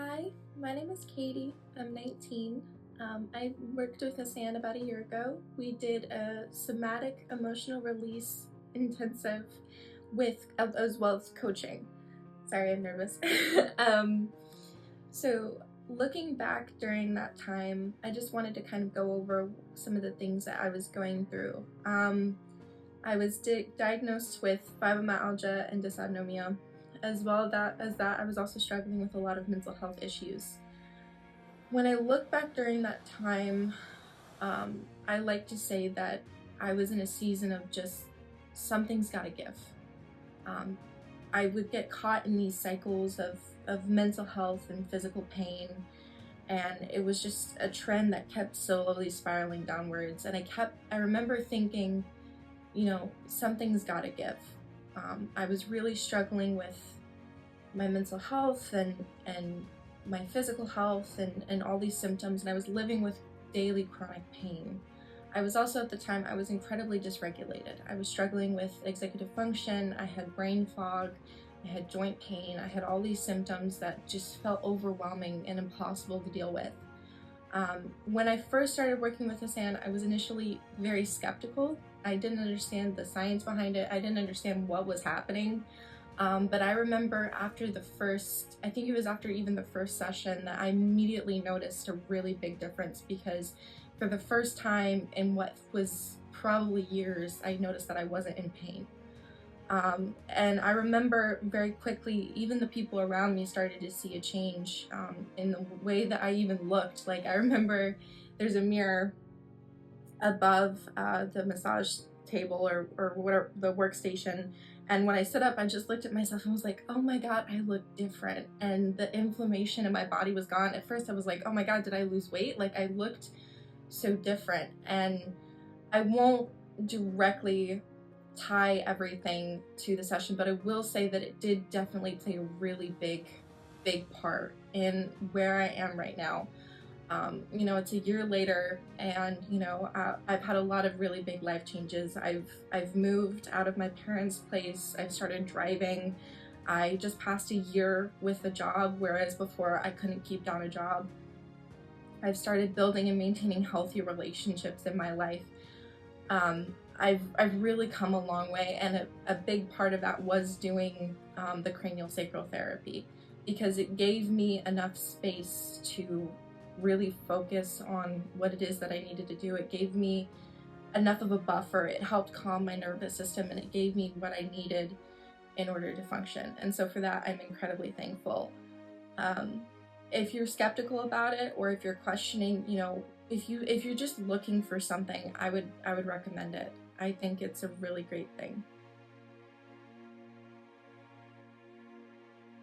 Hi, my name is Katie. I'm 19. I worked with Hassan about a year ago. We did a Somatic Emotional Release Intensive with as well as coaching. Sorry, I'm nervous. um, so looking back during that time, I just wanted to kind of go over some of the things that I was going through. I was diagnosed with fibromyalgia and dysautonomia. As well as that, I was also struggling with a lot of mental health issues. When I look back during that time, I like to say that I was in a season of just something's gotta give. I would get caught in these cycles of mental health and physical pain, and it was just a trend that kept slowly spiraling downwards. And I remember thinking, something's gotta give. I was really struggling with my mental health and my physical health and all these symptoms, and I was living with daily chronic pain. I was also, at the time, I was incredibly dysregulated. I was struggling with executive function, I had brain fog, I had joint pain, I had all these symptoms that just felt overwhelming and impossible to deal with. When I first started working with Hassan, I was initially very skeptical. I didn't understand the science behind it. I didn't understand what was happening. But I remember after I think it was after even the first session, that I immediately noticed a really big difference, because for the first time in what was probably years, I noticed that I wasn't in pain. And I remember very quickly, even the people around me started to see a change in the way that I even looked. Like, I remember there's a mirror above the massage table or whatever, the workstation, and when I stood up, I just looked at myself and was like, oh my god, I look different, and the inflammation in my body was gone. At first I was like, oh my god, did I lose weight? Like, I looked so different. And I won't directly tie everything to the session, but I will say that it did definitely play a really big part in where I am right now. It's a year later, and I've had a lot of really big life changes. I've moved out of my parents' place. I've started driving. I just passed a year with a job, whereas before I couldn't keep down a job. I've started building and maintaining healthy relationships in my life. I've really come a long way, and a big part of that was doing the CranioSacral Therapy, because it gave me enough space to really focus on what it is that I needed to do. It gave me enough of a buffer. It helped calm my nervous system, and it gave me what I needed in order to function. And so for that, I'm incredibly thankful. If you're skeptical about it, or if you're questioning, if you're just looking for something, I would recommend it. I think it's a really great thing.